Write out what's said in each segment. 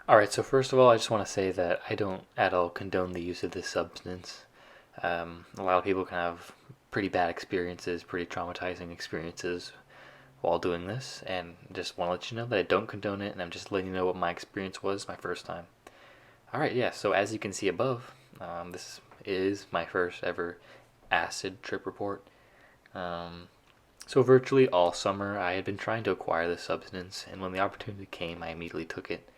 Alright, so first of all, I just want to say that I don't at all condone the use of this substance. A lot of people can have pretty bad experiences, pretty traumatizing experiences while doing this, and just want to let you know that I don't condone it, and I'm just letting you know what my experience was my first time. Alright, yeah, so as you can see above, this is my first ever acid trip report. Um, so, virtually all summer, I had been trying to acquire this substance, and when the opportunity came, I immediately took it.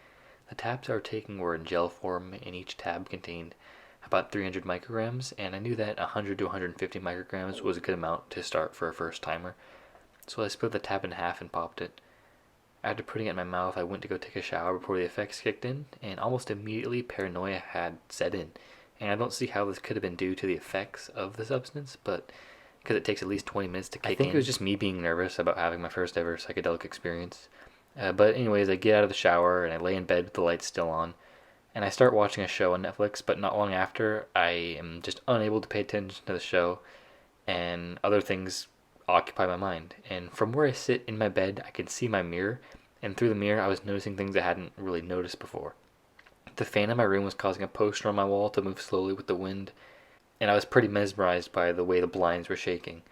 The tabs I were taking were in gel form, and each tab contained about 300 micrograms, and I knew that 100 to 150 micrograms was a good amount to start for a first timer. So I split the tab in half and popped it. After putting it in my mouth, I went to go take a shower before the effects kicked in, and almost immediately paranoia had set in. And I don't see how this could have been due to the effects of the substance, but because it takes at least 20 minutes to kick in. I think it was just me being nervous about having my first ever psychedelic experience. But anyways, I get out of the shower and I lay in bed with the lights still on, and I start watching a show on Netflix. But not long after, I am just unable to pay attention to the show, and other things occupy my mind. And from where I sit in my bed, I can see my mirror, and through the mirror, I was noticing things I hadn't really noticed before. The fan in my room was causing a poster on my wall to move slowly with the wind, and I was pretty mesmerized by the way the blinds were shaking.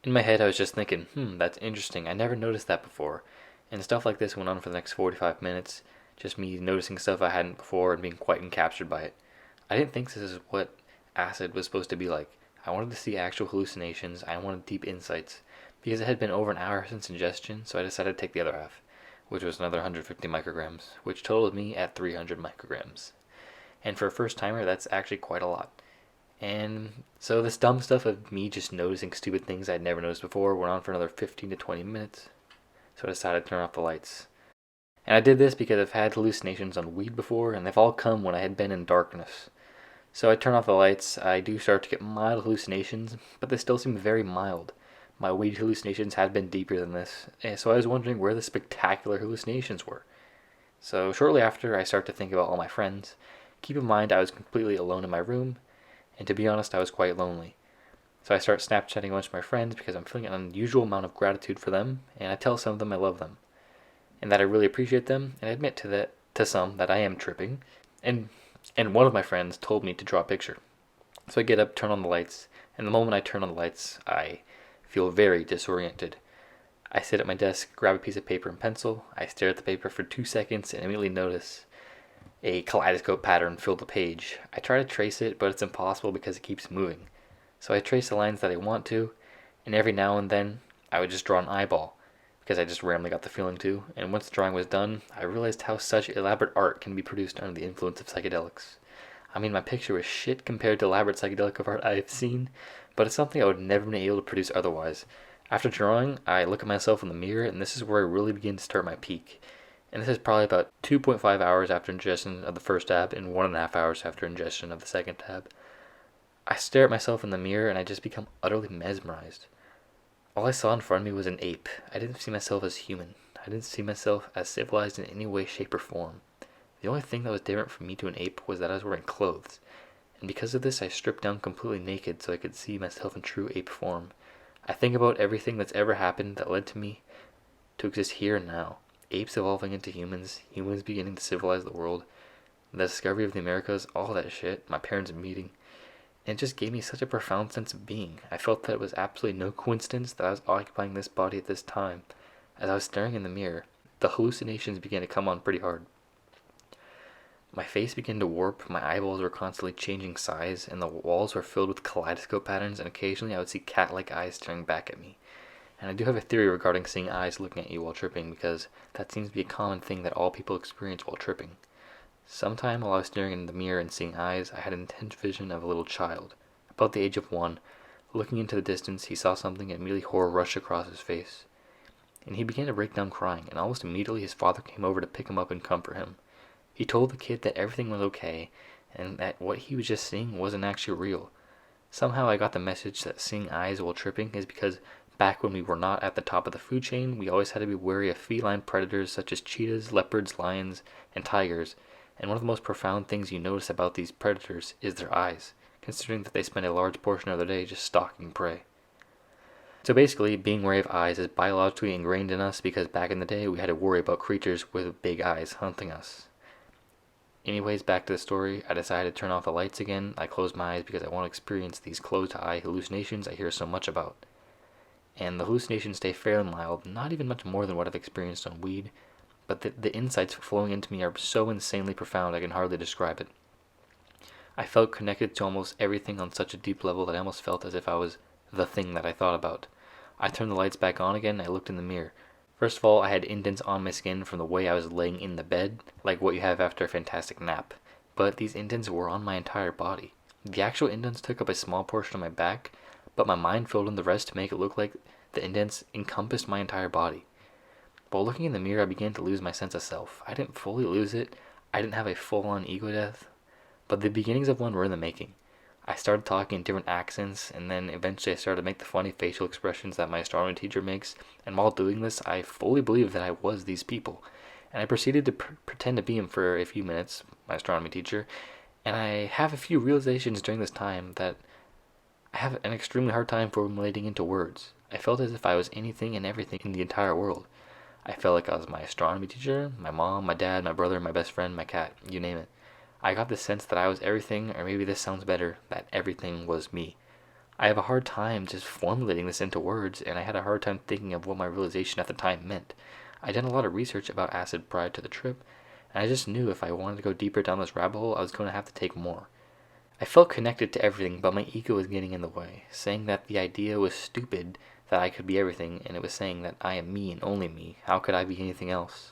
In my head, I was just thinking, that's interesting. I never noticed that before. And stuff like this went on for the next 45 minutes, just me noticing stuff I hadn't before and being quite encaptured by it. I didn't think this is what acid was supposed to be like. I wanted to see actual hallucinations. I wanted deep insights. Because it had been over an hour since ingestion, so I decided to take the other half, which was another 150 micrograms, which totaled me at 300 micrograms. And for a first timer, that's actually quite a lot. And so this dumb stuff of me just noticing stupid things I'd never noticed before went on for another 15 to 20 minutes. So I decided to turn off the lights. And I did this because I've had hallucinations on weed before, and they've all come when I had been in darkness. So I turn off the lights. I do start to get mild hallucinations, but they still seem very mild. My weed hallucinations had been deeper than this, and so I was wondering where the spectacular hallucinations were. So shortly after, I start to think about all my friends. Keep in mind, I was completely alone in my room, and to be honest, I was quite lonely. So I start Snapchatting a bunch of my friends because I'm feeling an unusual amount of gratitude for them, and I tell some of them I love them, and that I really appreciate them, and I admit to some that I am tripping, and one of my friends told me to draw a picture. So I get up, turn on the lights, and the moment I turn on the lights, I feel very disoriented. I sit at my desk, grab a piece of paper and pencil, I stare at the paper for 2 seconds, and immediately notice a kaleidoscope pattern fill the page. I try to trace it, but it's impossible because it keeps moving. So I trace the lines that I want to, and every now and then I would just draw an eyeball, because I just randomly got the feeling to, and once the drawing was done, I realized how such elaborate art can be produced under the influence of psychedelics. I mean, my picture was shit compared to elaborate psychedelic art I've seen, but it's something I would never been able to produce otherwise. After drawing, I look at myself in the mirror, and this is where I really begin to start my peak. And this is probably about 2.5 hours after ingestion of the first tab and 1.5 hours after ingestion of the second tab. I stare at myself in the mirror and I just become utterly mesmerized. All I saw in front of me was an ape. I didn't see myself as human. I didn't see myself as civilized in any way, shape, or form. The only thing that was different from me to an ape was that I was wearing clothes. And because of this, I stripped down completely naked so I could see myself in true ape form. I think about everything that's ever happened that led to me to exist here and now. Apes evolving into humans, humans beginning to civilize the world, the discovery of the Americas, all that shit, my parents meeting. And it just gave me such a profound sense of being. I felt that it was absolutely no coincidence that I was occupying this body at this time. As I was staring in the mirror, the hallucinations began to come on pretty hard. My face began to warp, my eyeballs were constantly changing size, and the walls were filled with kaleidoscope patterns, and occasionally I would see cat-like eyes staring back at me. And I do have a theory regarding seeing eyes looking at you while tripping, because that seems to be a common thing that all people experience while tripping. Sometime while I was staring in the mirror and seeing eyes, I had an intense vision of a little child, about the age of 1. Looking into the distance, he saw something and immediately horror rushed across his face. And he began to break down crying, and almost immediately his father came over to pick him up and comfort him. He told the kid that everything was okay, and that what he was just seeing wasn't actually real. Somehow I got the message that seeing eyes while tripping is because back when we were not at the top of the food chain, we always had to be wary of feline predators such as cheetahs, leopards, lions, and tigers, and one of the most profound things you notice about these predators is their eyes, considering that they spend a large portion of their day just stalking prey. So basically, being wary of eyes is biologically ingrained in us because back in the day we had to worry about creatures with big eyes hunting us. Anyways, back to the story. I decided to turn off the lights again. I closed my eyes because I want to experience these closed-eye hallucinations I hear so much about. And the hallucinations stay fairly mild, not even much more than what I've experienced on weed, but the insights flowing into me are so insanely profound I can hardly describe it. I felt connected to almost everything on such a deep level that I almost felt as if I was the thing that I thought about. I turned the lights back on again and I looked in the mirror. First of all, I had indents on my skin from the way I was laying in the bed, like what you have after a fantastic nap. But these indents were on my entire body. The actual indents took up a small portion of my back, but my mind filled in the rest to make it look like the indents encompassed my entire body. While looking in the mirror, I began to lose my sense of self. I didn't fully lose it. I didn't have a full-on ego death, but the beginnings of one were in the making. I started talking in different accents, and then eventually I started to make the funny facial expressions that my astronomy teacher makes, and while doing this, I fully believed that I was these people. And I proceeded to pretend to be him for a few minutes, my astronomy teacher, and I have a few realizations during this time that I have an extremely hard time formulating into words. I felt as if I was anything and everything in the entire world. I felt like I was my astronomy teacher, my mom, my dad, my brother, my best friend, my cat, you name it. I got the sense that I was everything, or maybe this sounds better, that everything was me. I have a hard time just formulating this into words, and I had a hard time thinking of what my realization at the time meant. I'd done a lot of research about acid prior to the trip, and I just knew if I wanted to go deeper down this rabbit hole, I was going to have to take more. I felt connected to everything, but my ego was getting in the way, saying that the idea was stupid, that I could be everything, and it was saying that I am me and only me. How could I be anything else?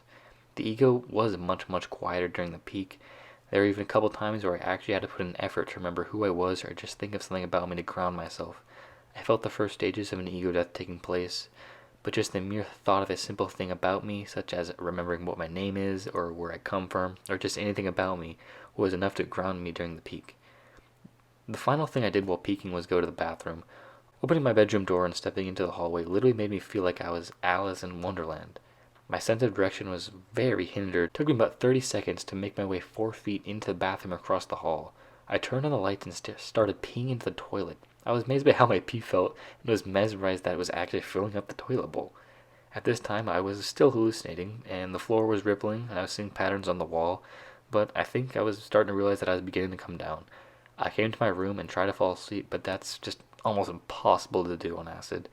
The ego was much, much quieter during the peak. There were even a couple times where I actually had to put in effort to remember who I was or just think of something about me to ground myself. I felt the first stages of an ego death taking place, but just the mere thought of a simple thing about me, such as remembering what my name is or where I come from, or just anything about me, was enough to ground me during the peak. The final thing I did while peaking was go to the bathroom. Opening my bedroom door and stepping into the hallway literally made me feel like I was Alice in Wonderland. My sense of direction was very hindered. It took me about 30 seconds to make my way 4 feet into the bathroom across the hall. I turned on the lights and started peeing into the toilet. I was amazed by how my pee felt and was mesmerized that it was actually filling up the toilet bowl. At this time, I was still hallucinating, and the floor was rippling, and I was seeing patterns on the wall, but I think I was starting to realize that I was beginning to come down. I came to my room and tried to fall asleep, but that's just almost impossible to do on acid.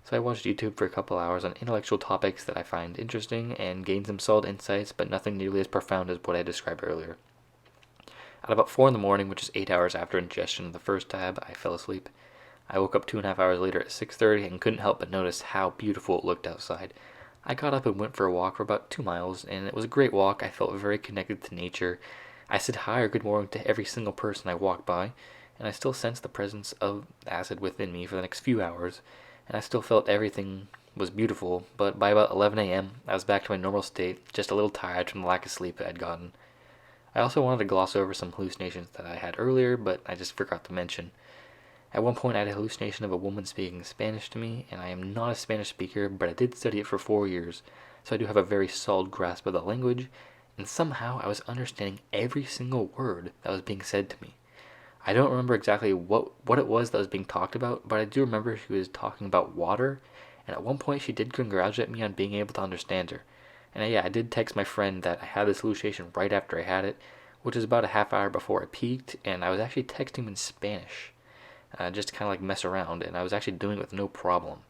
So I watched YouTube for a couple hours on intellectual topics that I find interesting and gained some solid insights, but nothing nearly as profound as what I described earlier. At about 4 in the morning, which is 8 hours after ingestion of the first tab, I fell asleep. I woke up 2.5 hours later at 6:30 and couldn't help but notice how beautiful it looked outside. I got up and went for a walk for about 2 miles, and it was a great walk. I felt very connected to nature. I said hi or good morning to every single person I walked by, and I still sensed the presence of acid within me for the next few hours, and I still felt everything was beautiful, but by about 11 a.m., I was back to my normal state, just a little tired from the lack of sleep I'd gotten. I also wanted to gloss over some hallucinations that I had earlier, but I just forgot to mention. At one point, I had a hallucination of a woman speaking Spanish to me, and I am not a Spanish speaker, but I did study it for 4 years, so I do have a very solid grasp of the language, and somehow I was understanding every single word that was being said to me. I don't remember exactly what it was that was being talked about, but I do remember she was talking about water, and at one point she did congratulate me on being able to understand her. And yeah, I did text my friend that I had this hallucination right after I had it, which was about a half hour before I peaked, and I was actually texting him in Spanish, just to kind of like mess around, and I was actually doing it with no problem.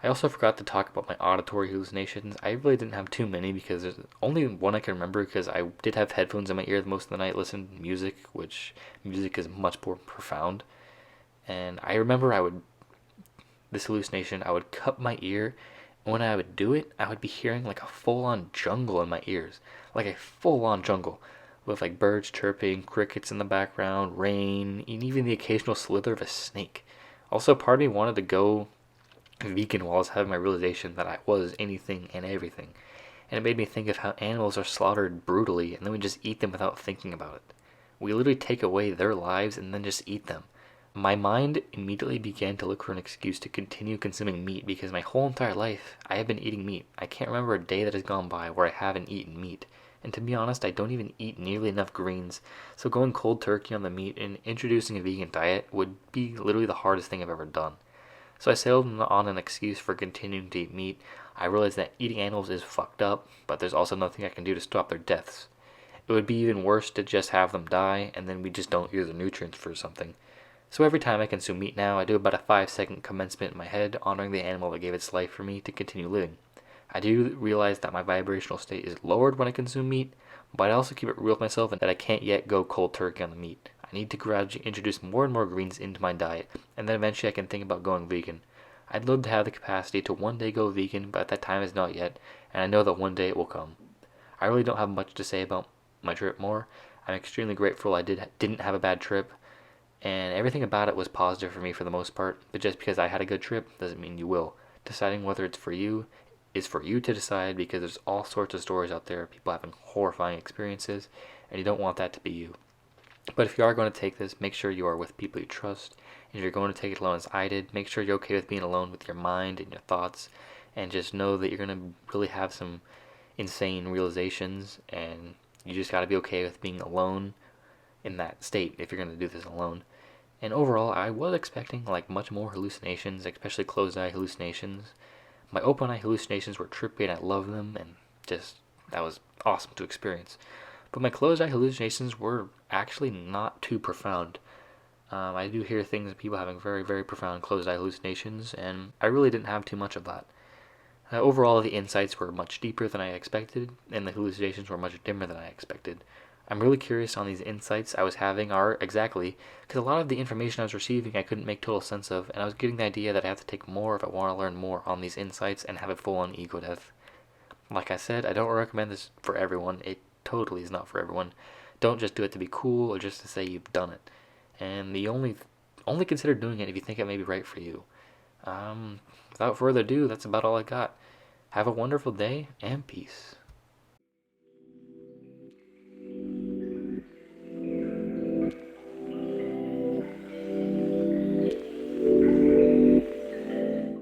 I also forgot to talk about my auditory hallucinations. I really didn't have too many because there's only one I can remember because I did have headphones in my ear most of the night listening to music, which music is much more profound. And I remember this hallucination, I would cup my ear, and when I would do it, I would be hearing like a full-on jungle in my ears. Like a full-on jungle. With like birds chirping, crickets in the background, rain, and even the occasional slither of a snake. Also, part of me wanted to go vegan while I was having my realization that I was anything and everything. And it made me think of how animals are slaughtered brutally and then we just eat them without thinking about it. We literally take away their lives and then just eat them. My mind immediately began to look for an excuse to continue consuming meat because my whole entire life I have been eating meat. I can't remember a day that has gone by where I haven't eaten meat. And to be honest, I don't even eat nearly enough greens, so going cold turkey on the meat and introducing a vegan diet would be literally the hardest thing I've ever done. So I sailed on an excuse for continuing to eat meat. I realized that eating animals is fucked up, but there's also nothing I can do to stop their deaths. It would be even worse to just have them die, and then we just don't use the nutrients for something. So every time I consume meat now, I do about a 5-second commencement in my head, honoring the animal that gave its life for me to continue living. I do realize that my vibrational state is lowered when I consume meat, but I also keep it real with myself and that I can't yet go cold turkey on the meat. I need to gradually introduce more and more greens into my diet, and then eventually I can think about going vegan. I'd love to have the capacity to one day go vegan, but that time is not yet, and I know that one day it will come. I really don't have much to say about my trip more. I'm extremely grateful I didn't have a bad trip, and everything about it was positive for me for the most part, but just because I had a good trip doesn't mean you will. Deciding whether it's for you is for you to decide, because there's all sorts of stories out there of people having horrifying experiences, and you don't want that to be you. But if you are going to take this, make sure you are with people you trust. And if you're going to take it alone as I did, make sure you're okay with being alone with your mind and your thoughts, and just know that you're going to really have some insane realizations, and you just got to be okay with being alone in that state if you're going to do this alone. And overall, I was expecting like much more hallucinations, especially closed eye hallucinations. My open eye hallucinations were trippy and I loved them, and just that was awesome to experience. But my closed eye hallucinations were actually not too profound. I do hear things of people having very, very profound closed eye hallucinations, and I really didn't have too much of that. Overall, the insights were much deeper than I expected, and the hallucinations were much dimmer than I expected. I'm really curious on these insights I was having are exactly, because a lot of the information I was receiving I couldn't make total sense of, and I was getting the idea that I have to take more if I want to learn more on these insights and have a full-on ego death. Like I said, I don't recommend this for everyone. It totally is not for everyone. Don't just do it to be cool or just to say you've done it. And the only consider doing it if you think it may be right for you. Without further ado, that's about all I got. Have a wonderful day and peace.